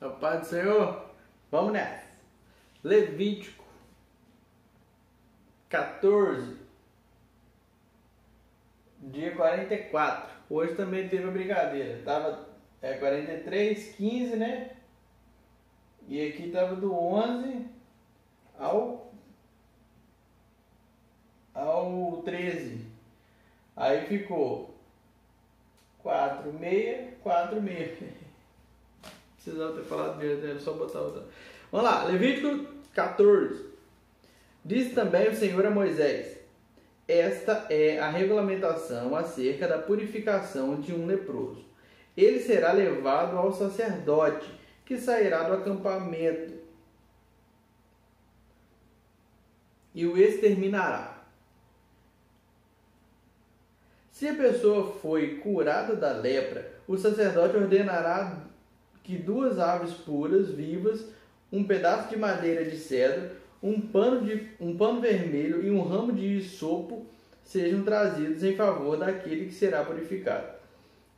A paz do Senhor. Vamos nessa. Levítico 14, dia 44. Hoje também teve a brincadeira. Tava 43, 15, né? E aqui tava do 11 ao 13. Aí ficou 4, 6, 4, 6. Precisava ter falado mesmo, era só botar outra. Vamos lá, Levítico 14. Diz também o Senhor a Moisés: esta é a regulamentação acerca da purificação de um leproso. Ele será levado ao sacerdote, que sairá do acampamento e o exterminará. Se a pessoa foi curada da lepra, o sacerdote ordenará que 2 aves puras, vivas, um pedaço de madeira de cedro, um pano vermelho e um ramo de hisopo sejam trazidos em favor daquele que será purificado.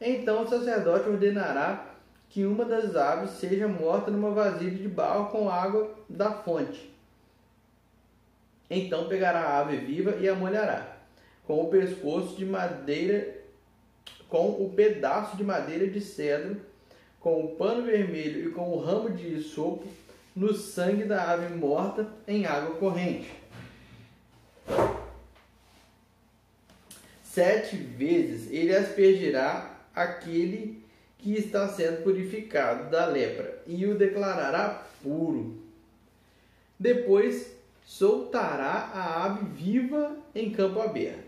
Então o sacerdote ordenará que uma das aves seja morta numa vasilha de barro com água da fonte. Então pegará a ave viva e a molhará com o pescoço de madeira, com o pedaço de madeira de cedro, com o pano vermelho e com o ramo de hisopo no sangue da ave morta em água corrente. 7 vezes ele aspergirá aquele que está sendo purificado da lepra e o declarará puro. Depois soltará a ave viva em campo aberto.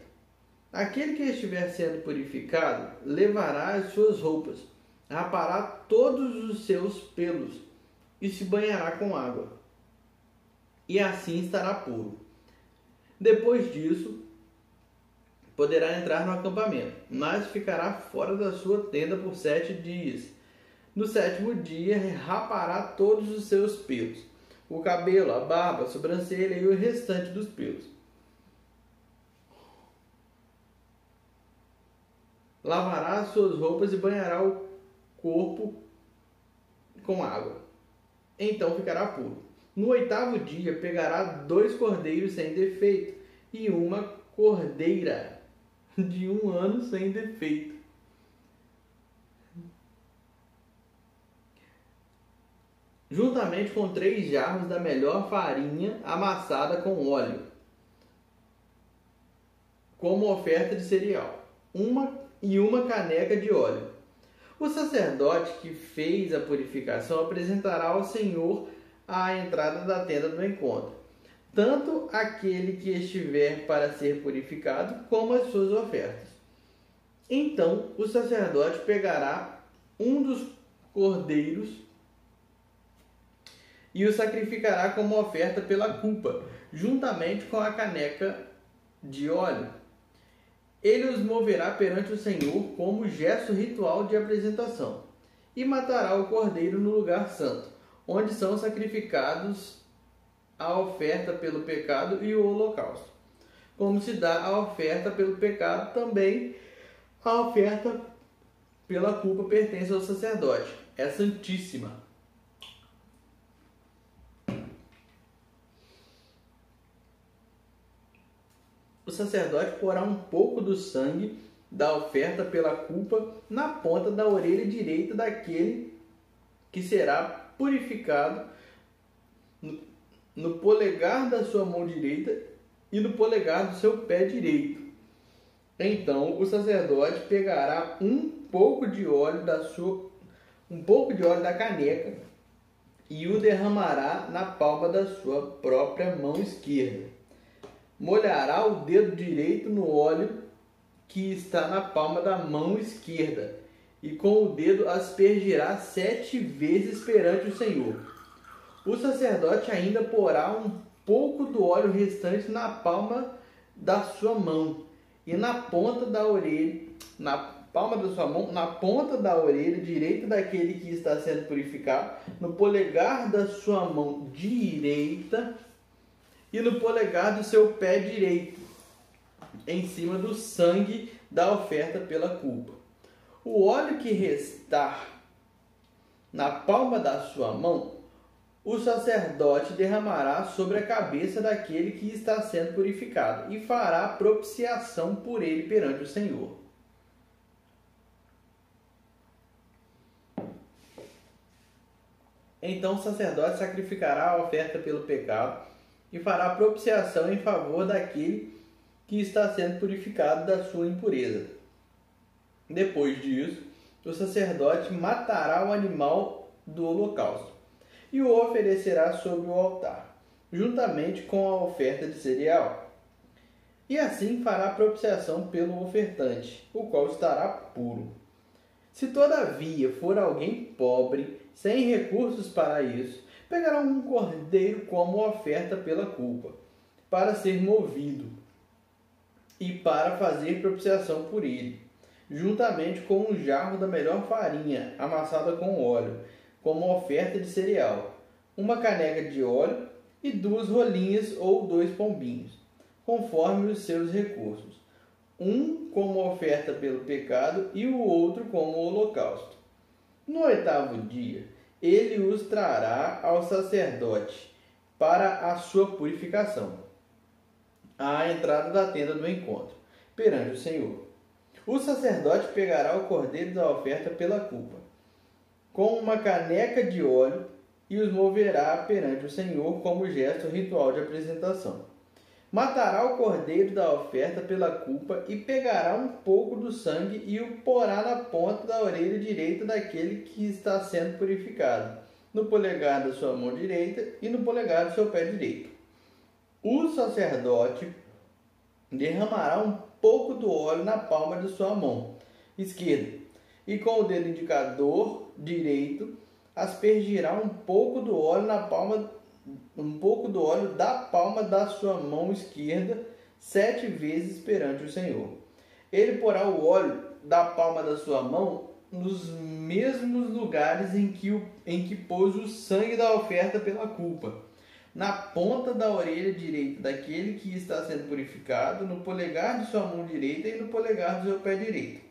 Aquele que estiver sendo purificado levará as suas roupas, rapará todos os seus pelos e se banhará com água, e assim estará puro. Depois disso, poderá entrar no acampamento, mas ficará fora da sua tenda por 7 dias. No 7º dia, rapará todos os seus pelos, o cabelo, a barba, a sobrancelha e o restante dos pelos. Lavará as suas roupas e banhará o corpo com água. Então ficará puro. No 8º dia, pegará 2 cordeiros sem defeito e uma cordeira de 1 ano sem defeito. Juntamente com 3 jarros da melhor farinha amassada com óleo, como oferta de cereal, uma caneca de óleo. O sacerdote que fez a purificação apresentará ao Senhor à entrada da tenda do encontro, tanto aquele que estiver para ser purificado, como as suas ofertas. Então o sacerdote pegará um dos cordeiros e o sacrificará como oferta pela culpa, juntamente com a caneca de óleo. Ele os moverá perante o Senhor como gesto ritual de apresentação, e matará o cordeiro no lugar santo, onde são sacrificados a oferta pelo pecado e o holocausto. Como se dá a oferta pelo pecado, também a oferta pela culpa pertence ao sacerdote. É santíssima. O sacerdote porá um pouco do sangue da oferta pela culpa na ponta da orelha direita daquele que será purificado, no polegar da sua mão direita e no polegar do seu pé direito. Então o sacerdote pegará um pouco de óleo da caneca e o derramará na palma da sua própria mão esquerda. Molhará o dedo direito no óleo que está na palma da mão esquerda, e com o dedo aspergirá 7 vezes perante o Senhor. O sacerdote ainda porá um pouco do óleo restante na palma da sua mão, e na ponta da orelha, na ponta da orelha direita daquele que está sendo purificado, no polegar da sua mão direita e no polegar do seu pé direito, em cima do sangue da oferta pela culpa. O óleo que restar na palma da sua mão, o sacerdote derramará sobre a cabeça daquele que está sendo purificado e fará propiciação por ele perante o Senhor. Então o sacerdote sacrificará a oferta pelo pecado e fará propiciação em favor daquele que está sendo purificado da sua impureza. Depois disso, o sacerdote matará o animal do holocausto e o oferecerá sobre o altar, juntamente com a oferta de cereal. E assim fará propiciação pelo ofertante, o qual estará puro. Se todavia for alguém pobre, sem recursos para isso, pegará um cordeiro como oferta pela culpa, para ser movido e para fazer propiciação por ele, juntamente com um jarro da melhor farinha, amassada com óleo, como oferta de cereal, uma caneca de óleo e 2 rolinhas ou 2 pombinhos, conforme os seus recursos, um como oferta pelo pecado e o outro como holocausto. No 8º dia, ele os trará ao sacerdote para a sua purificação, à entrada da tenda do encontro, perante o Senhor. O sacerdote pegará o cordeiro da oferta pela culpa, com uma caneca de óleo, e os moverá perante o Senhor como gesto ritual de apresentação. Matará o cordeiro da oferta pela culpa e pegará um pouco do sangue e o porá na ponta da orelha direita daquele que está sendo purificado, no polegar da sua mão direita e no polegar do seu pé direito. O sacerdote derramará um pouco do óleo na palma de sua mão esquerda e com o dedo indicador direito aspergirá um pouco do óleo da palma da sua mão esquerda 7 vezes perante o Senhor. Ele porá o óleo da palma da sua mão nos mesmos lugares em que pôs o sangue da oferta pela culpa, na ponta da orelha direita daquele que está sendo purificado, no polegar de sua mão direita e no polegar do seu pé direito.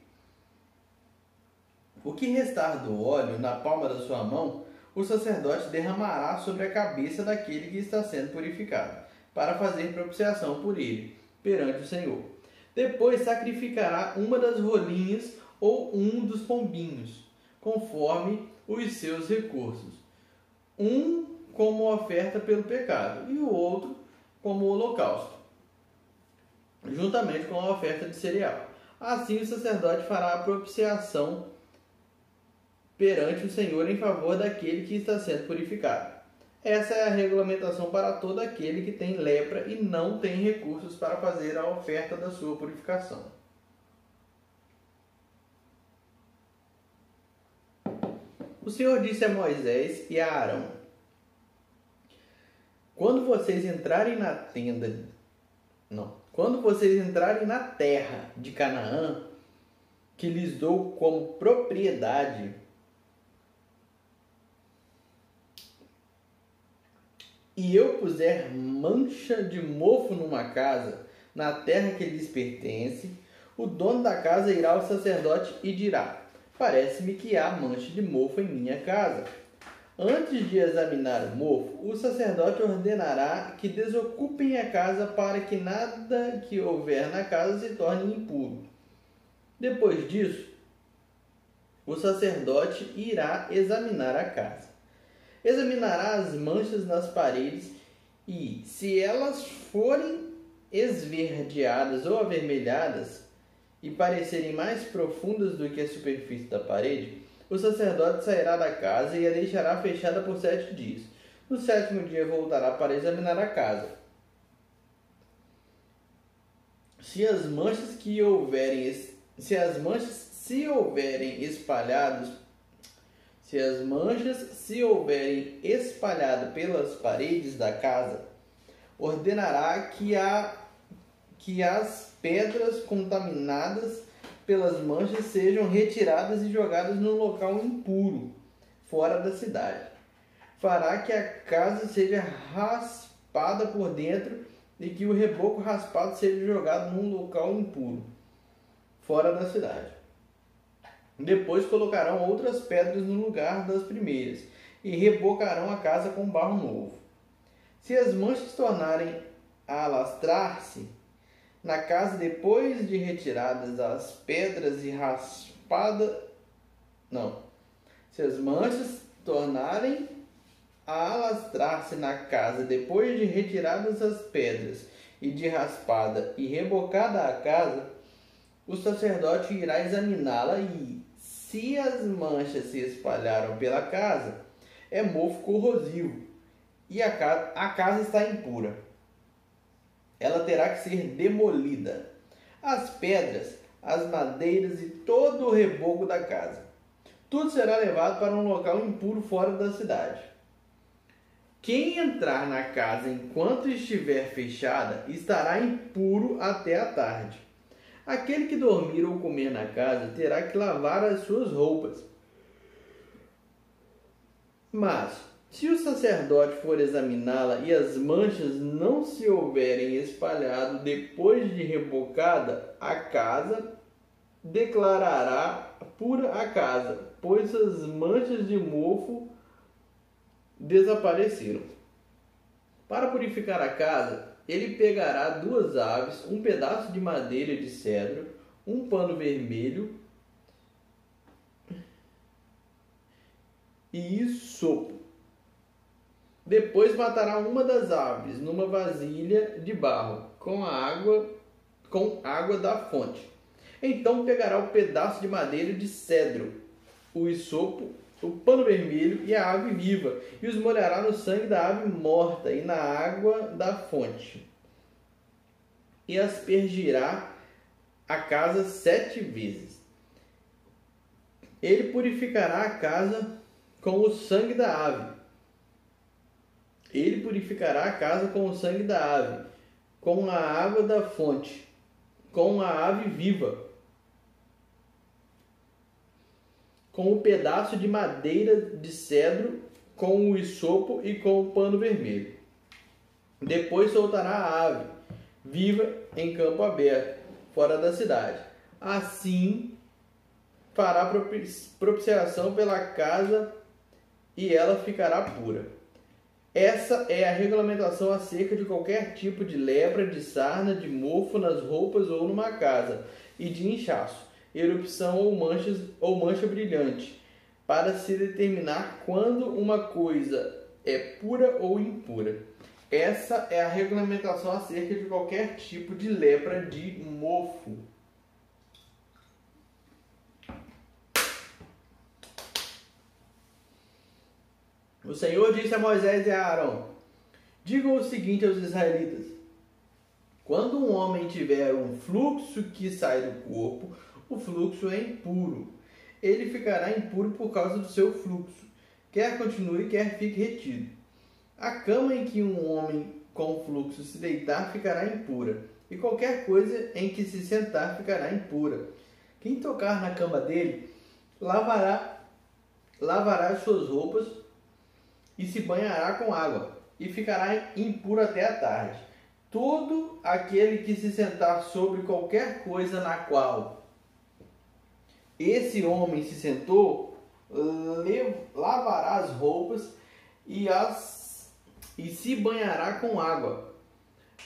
O que restar do óleo na palma da sua mão, o sacerdote derramará sobre a cabeça daquele que está sendo purificado, para fazer propiciação por ele, perante o Senhor. Depois sacrificará uma das rolinhas ou um dos pombinhos, conforme os seus recursos, um como oferta pelo pecado e o outro como holocausto, juntamente com a oferta de cereal. Assim o sacerdote fará a propiciação perante o Senhor em favor daquele que está sendo purificado. Essa é a regulamentação para todo aquele que tem lepra e não tem recursos para fazer a oferta da sua purificação. O Senhor disse a Moisés e a Arão: quando vocês entrarem na terra de Canaã, que lhes dou como propriedade, e eu puser mancha de mofo numa casa, na terra que lhes pertence, o dono da casa irá ao sacerdote e dirá: parece-me que há mancha de mofo em minha casa. Antes de examinar o mofo, o sacerdote ordenará que desocupem a casa para que nada que houver na casa se torne impuro. Depois disso, o sacerdote irá examinar a casa. Examinará as manchas nas paredes e, se elas forem esverdeadas ou avermelhadas e parecerem mais profundas do que a superfície da parede, o sacerdote sairá da casa e a deixará fechada por 7 dias. No 7º dia voltará para examinar a casa. Se as manchas se houverem espalhado pelas paredes da casa, ordenará que as pedras contaminadas pelas manchas sejam retiradas e jogadas num local impuro, fora da cidade. Fará que a casa seja raspada por dentro e que o reboco raspado seja jogado num local impuro, fora da cidade. Depois colocarão outras pedras no lugar das primeiras e rebocarão a casa com barro novo. Se as manchas tornarem a alastrar-se na casa depois de retiradas as pedras e raspada, não. Se as manchas tornarem a alastrar-se na casa depois de retiradas as pedras e de raspada e rebocada a casa, o sacerdote irá examiná-la e, se as manchas se espalharam pela casa, é mofo corrosivo e a casa está impura. Ela terá que ser demolida, as pedras, as madeiras e todo o reboco da casa. Tudo será levado para um local impuro fora da cidade. Quem entrar na casa enquanto estiver fechada estará impuro até a tarde. Aquele que dormir ou comer na casa terá que lavar as suas roupas. Mas, se o sacerdote for examiná-la e as manchas não se houverem espalhado depois de rebocada a casa, declarará pura a casa, pois as manchas de mofo desapareceram. Para purificar a casa, ele pegará 2 aves, um pedaço de madeira de cedro, um pano vermelho e isopo. Depois matará uma das aves numa vasilha de barro com água da fonte. Então pegará o pedaço de madeira de cedro, o isopo, o pano vermelho e a ave viva, e os molhará no sangue da ave morta e na água da fonte, e aspergirá a casa 7 vezes. Ele purificará a casa com o sangue da ave. Ele purificará a casa com o sangue da ave, com a água da fonte, com a ave viva, com o pedaço de madeira de cedro, com o isopo e com o pano vermelho. Depois soltará a ave viva em campo aberto, fora da cidade. Assim fará propiciação pela casa e ela ficará pura. Essa é a regulamentação acerca de qualquer tipo de lepra, de sarna, de mofo nas roupas ou numa casa, e de inchaço, erupção ou mancha brilhante, para se determinar quando uma coisa é pura ou impura. Essa é a regulamentação acerca de qualquer tipo de lepra, de mofo. O Senhor disse a Moisés e a Arão: digam o seguinte aos israelitas: quando um homem tiver um fluxo que sai do corpo, o fluxo é impuro. Ele ficará impuro por causa do seu fluxo, quer continue, quer fique retido. A cama em que um homem com fluxo se deitar ficará impura, e qualquer coisa em que se sentar ficará impura. Quem tocar na cama dele lavará as suas roupas e se banhará com água, e ficará impuro até a tarde. Todo aquele que se sentar sobre qualquer coisa na qual esse homem se sentou, lavará as roupas e se banhará com água.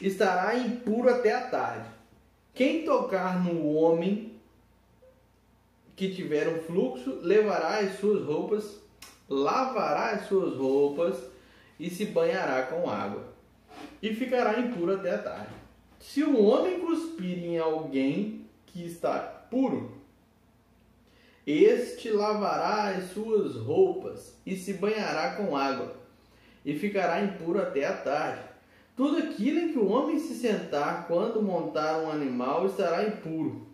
Estará impuro até a tarde. Quem tocar no homem que tiver um fluxo, lavará as suas roupas e se banhará com água, e ficará impuro até a tarde. Se um homem cuspir em alguém que está puro, este lavará as suas roupas e se banhará com água, e ficará impuro até a tarde. Tudo aquilo em que o homem se sentar quando montar um animal estará impuro.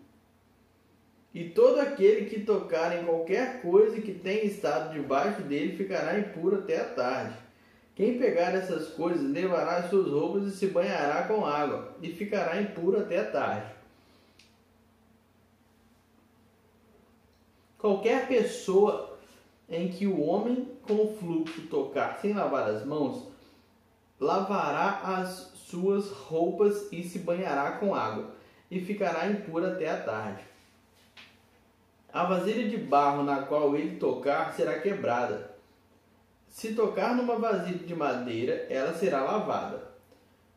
E todo aquele que tocar em qualquer coisa que tenha estado debaixo dele ficará impuro até a tarde. Quem pegar essas coisas levará as suas roupas e se banhará com água, e ficará impuro até a tarde. Qualquer pessoa em que o homem com fluxo tocar sem lavar as mãos, lavará as suas roupas e se banhará com água, e ficará impuro até a tarde. A vasilha de barro na qual ele tocar será quebrada. Se tocar numa vasilha de madeira, ela será lavada.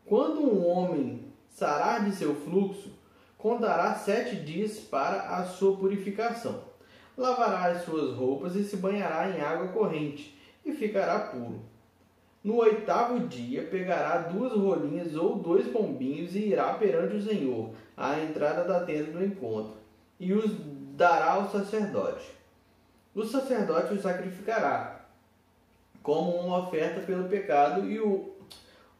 Quando um homem sarar de seu fluxo, contará 7 dias para a sua purificação. Lavará as suas roupas e se banhará em água corrente, e ficará puro. No 8º dia, pegará 2 rolinhas ou 2 pombinhos e irá perante o Senhor, à entrada da tenda do encontro, e os dará ao sacerdote. O sacerdote os sacrificará, como uma oferta pelo pecado,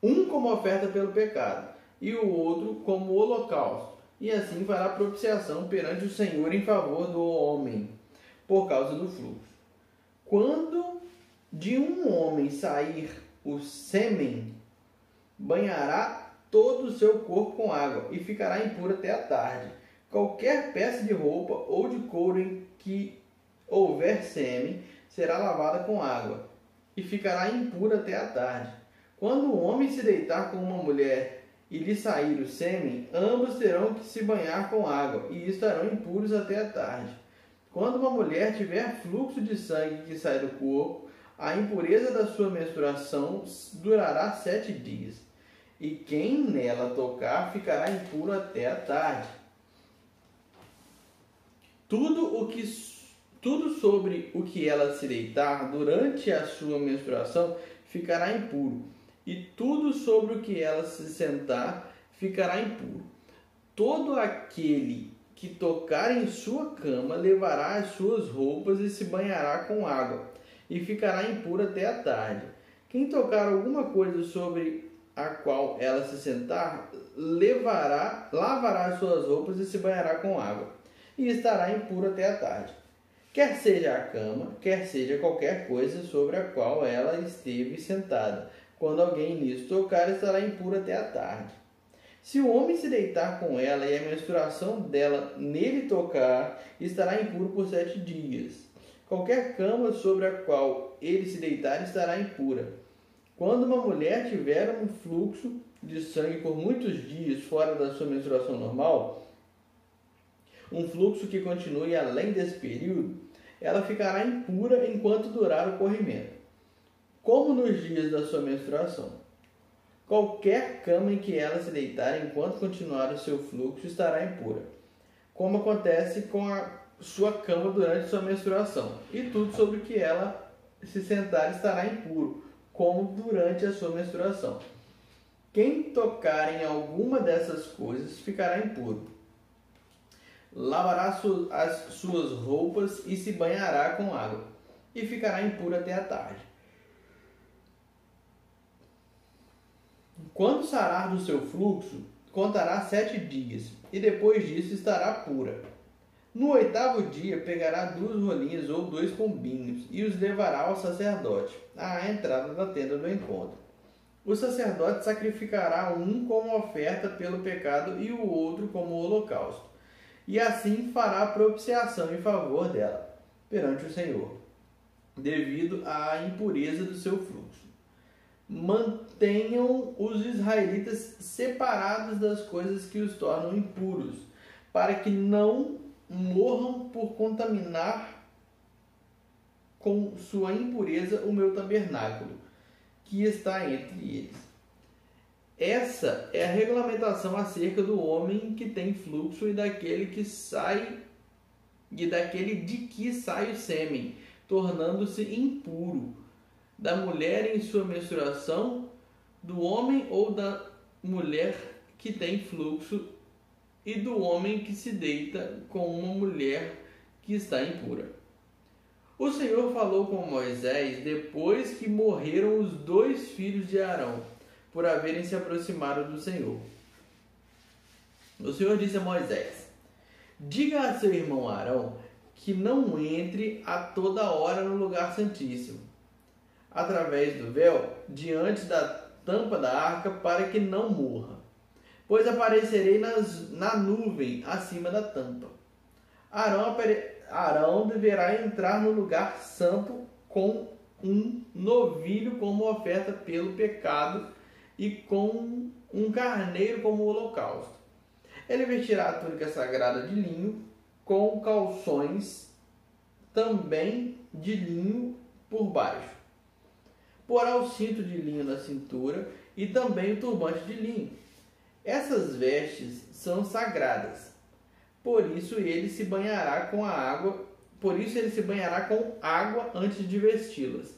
um como oferta pelo pecado, e o outro como holocausto, e assim fará propiciação perante o Senhor em favor do homem, por causa do fluxo. Quando de um homem sair o sêmen, banhará todo o seu corpo com água, e ficará impuro até a tarde. Qualquer peça de roupa ou de couro em que houver sêmen, será lavada com água, e ficará impura até a tarde. Quando o homem se deitar com uma mulher e lhe sair o sêmen, ambos terão que se banhar com água, e estarão impuros até a tarde. Quando uma mulher tiver fluxo de sangue que sai do corpo, a impureza da sua menstruação durará 7 dias, e quem nela tocar ficará impuro até a tarde. Tudo sobre o que ela se deitar durante a sua menstruação ficará impuro, e tudo sobre o que ela se sentar ficará impuro. Todo aquele que tocar em sua cama levará as suas roupas e se banhará com água, e ficará impuro até a tarde. Quem tocar alguma coisa sobre a qual ela se sentar, lavará as suas roupas e se banhará com água, e estará impuro até a tarde. Quer seja a cama, quer seja qualquer coisa sobre a qual ela esteve sentada, quando alguém nisso tocar, estará impuro até a tarde. Se o homem se deitar com ela e a menstruação dela nele tocar, estará impuro por 7 dias. Qualquer cama sobre a qual ele se deitar estará impura. Quando uma mulher tiver um fluxo de sangue por muitos dias fora da sua menstruação normal, um fluxo que continue além desse período, ela ficará impura enquanto durar o corrimento, como nos dias da sua menstruação. Qualquer cama em que ela se deitar enquanto continuar o seu fluxo estará impura, como acontece com a sua cama durante sua menstruação, e tudo sobre o que ela se sentar estará impuro, como durante a sua menstruação. Quem tocar em alguma dessas coisas ficará impuro. Lavará as suas roupas e se banhará com água, e ficará impuro até a tarde. Quando sarar do seu fluxo, contará 7 dias, e depois disso estará pura. No 8º dia, pegará 2 rolinhas ou 2 pombinhos, e os levará ao sacerdote, à entrada da tenda do encontro. O sacerdote sacrificará um como oferta pelo pecado e o outro como holocausto, e assim fará propiciação em favor dela, perante o Senhor, devido à impureza do seu fluxo. Mantenham os israelitas separados das coisas que os tornam impuros, para que não morram por contaminar com sua impureza o meu tabernáculo, que está entre eles. Essa é a regulamentação acerca do homem que tem fluxo e daquele de que sai o sêmen, tornando-se impuro, da mulher em sua menstruação, do homem ou da mulher que tem fluxo, e do homem que se deita com uma mulher que está impura. O Senhor falou com Moisés depois que morreram os 2 filhos de Arão, por haverem se aproximado do Senhor. O Senhor disse a Moisés: diga a seu irmão Arão que não entre a toda hora no lugar santíssimo, através do véu, diante da tampa da arca, para que não morra, pois aparecerei na nuvem acima da tampa. Arão deverá entrar no lugar santo com um novilho como oferta pelo pecado e com um carneiro como holocausto. Ele vestirá a túnica sagrada de linho com calções também de linho por baixo. Porá o cinto de linho na cintura e também o turbante de linho. Essas vestes são sagradas. Por isso ele se banhará com água antes de vesti-las.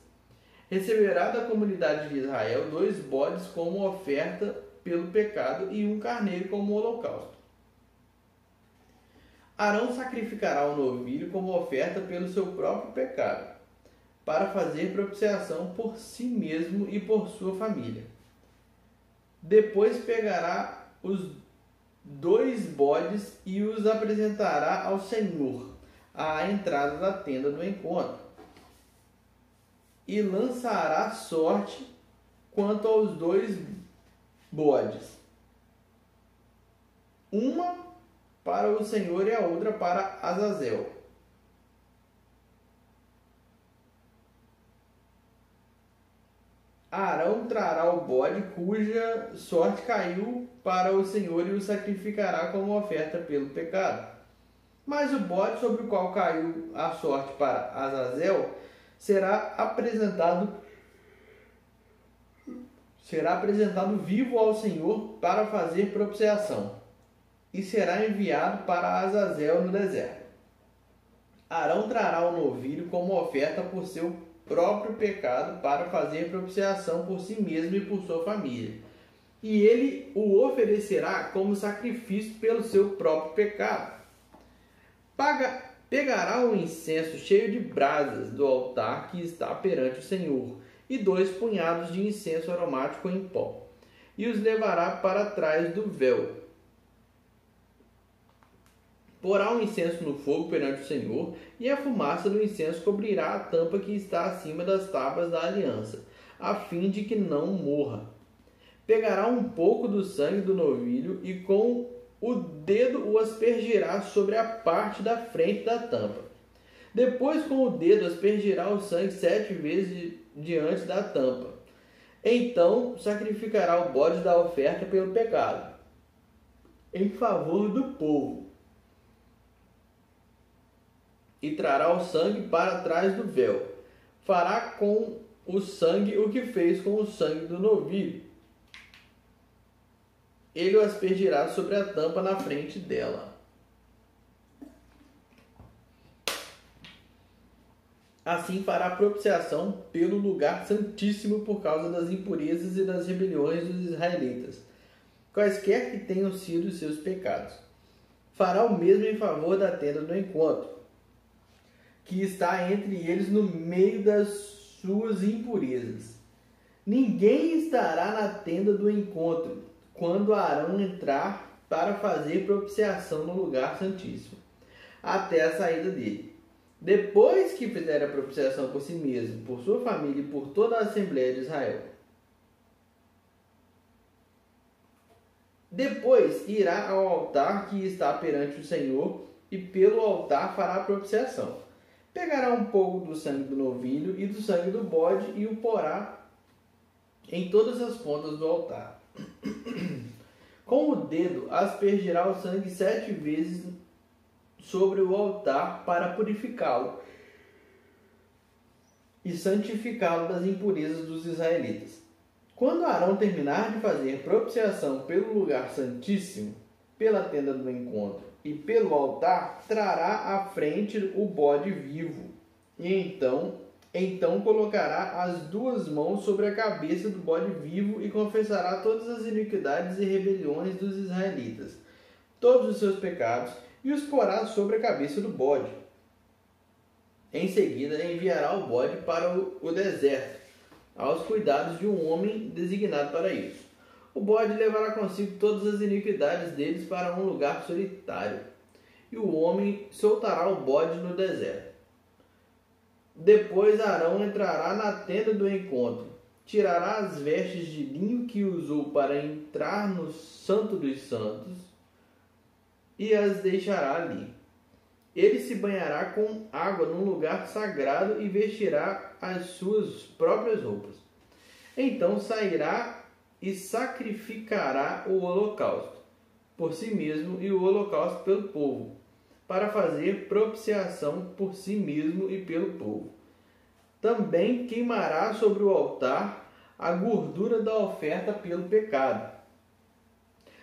Receberá da comunidade de Israel 2 bodes como oferta pelo pecado e um carneiro como holocausto. Arão sacrificará o novilho como oferta pelo seu próprio pecado, para fazer propiciação por si mesmo e por sua família. Depois pegará os 2 bodes e os apresentará ao Senhor à entrada da tenda do encontro, e lançará sorte quanto aos 2 bodes, uma para o Senhor e a outra para Azazel. Arão trará o bode cuja sorte caiu para o Senhor e o sacrificará como oferta pelo pecado. Mas o bode sobre o qual caiu a sorte para Azazel será apresentado vivo ao Senhor para fazer propiciação, e será enviado para Azazel no deserto. Arão trará o novilho como oferta por seu próprio pecado para fazer propiciação por si mesmo e por sua família. E ele o oferecerá como sacrifício pelo seu próprio pecado. Pegará um incenso cheio de brasas do altar que está perante o Senhor, e 2 punhados de incenso aromático em pó, e os levará para trás do véu. Porá o incenso no fogo perante o Senhor, e a fumaça do incenso cobrirá a tampa que está acima das tábuas da aliança, a fim de que não morra. Pegará um pouco do sangue do novilho e com o dedo o aspergirá sobre a parte da frente da tampa. Depois com o dedo aspergirá o sangue 7 vezes diante da tampa. Então sacrificará o bode da oferta pelo pecado, em favor do povo, e trará o sangue para trás do véu. Fará com o sangue o que fez com o sangue do novilho. Ele o aspergirá sobre a tampa na frente dela. Assim fará propiciação pelo lugar santíssimo por causa das impurezas e das rebeliões dos israelitas, quaisquer que tenham sido os seus pecados. Fará o mesmo em favor da tenda do encontro, que está entre eles no meio das suas impurezas. Ninguém estará na tenda do encontro quando Arão entrar para fazer propiciação no lugar santíssimo, até a saída dele. Depois que fizer a propiciação por si mesmo, por sua família e por toda a Assembleia de Israel. Depois irá ao altar que está perante o Senhor, e pelo altar fará a propiciação. Pegará um pouco do sangue do novilho e do sangue do bode e o porá em todas as pontas do altar. Com o dedo aspergirá o sangue 7 vezes sobre o altar para purificá-lo e santificá-lo das impurezas dos israelitas. Quando Arão terminar de fazer propiciação pelo lugar santíssimo, pela tenda do encontro e pelo altar, trará à frente o bode vivo, e então colocará as 2 mãos sobre a cabeça do bode vivo e confessará todas as iniquidades e rebeliões dos israelitas, todos os seus pecados, e os porá sobre a cabeça do bode. Em seguida enviará o bode para o deserto, aos cuidados de um homem designado para isso. O bode levará consigo todas as iniquidades deles para um lugar solitário, e o homem soltará o bode no deserto. Depois Arão entrará na tenda do encontro, tirará as vestes de linho que usou para entrar no Santo dos Santos e as deixará ali. Ele se banhará com água num lugar sagrado e vestirá as suas próprias roupas. Então sairá e sacrificará o holocausto por si mesmo e o holocausto pelo povo, para fazer propiciação por si mesmo e pelo povo. Também queimará sobre o altar a gordura da oferta pelo pecado.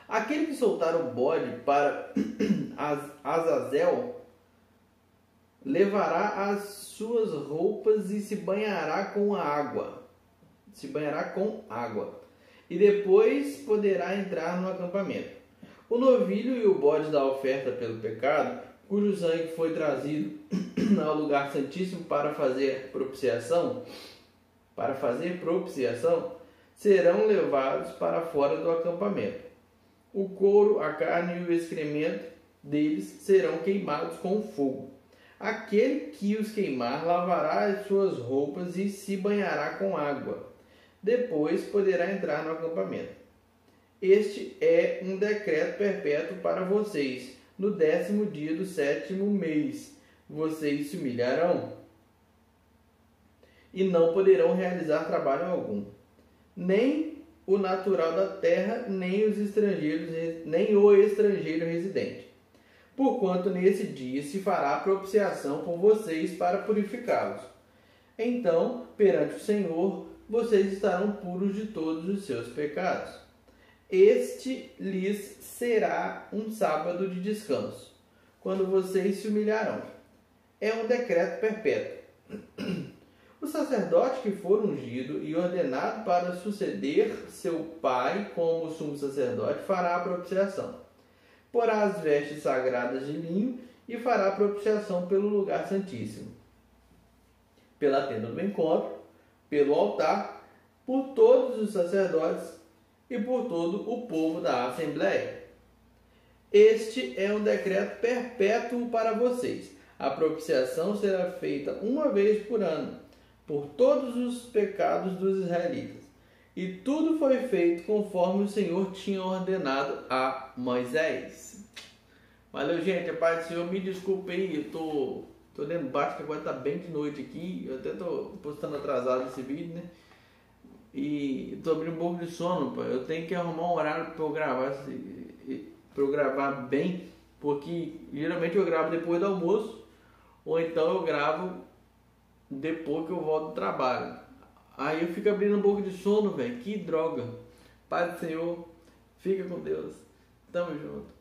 Aquele que soltar o bode para Azazel levará as suas roupas e se banhará com água. E depois poderá entrar no acampamento. O novilho e o bode da oferta pelo pecado, cujo sangue foi trazido ao lugar santíssimo para fazer propiciação, serão levados para fora do acampamento. O couro, a carne e o excremento deles serão queimados com fogo. Aquele que os queimar lavará as suas roupas e se banhará com água. Depois poderá entrar no acampamento. Este é um decreto perpétuo para vocês. No 10º dia do 7º mês, vocês se humilharão e não poderão realizar trabalho algum. Nem o natural da terra, nem o estrangeiro residente. Porquanto nesse dia se fará propiciação por vocês para purificá-los. Então, perante o Senhor, vocês estarão puros de todos os seus pecados. Este lhes será um sábado de descanso, quando vocês se humilharão. É um decreto perpétuo. O sacerdote que for ungido e ordenado para suceder seu pai como sumo sacerdote fará a propiciação. Porá as vestes sagradas de linho e fará a propiciação pelo lugar santíssimo, pela tenda do encontro, pelo altar, por todos os sacerdotes e por todo o povo da Assembleia. Este é um decreto perpétuo para vocês. A propiciação será feita uma vez por ano, por todos os pecados dos israelitas. E tudo foi feito conforme o Senhor tinha ordenado a Moisés. Valeu, gente. A paz do Senhor. Me desculpe aí, eu tô dentro baixo, que agora tá bem de noite aqui. Eu até tô postando atrasado esse vídeo, né? E tô abrindo um pouco de sono, pô. Eu tenho que arrumar um horário para eu gravar bem, porque geralmente eu gravo depois do almoço, ou então eu gravo depois que eu volto do trabalho. Aí eu fico abrindo um pouco de sono, velho. Que droga. Pai do Senhor, fica com Deus. Tamo junto.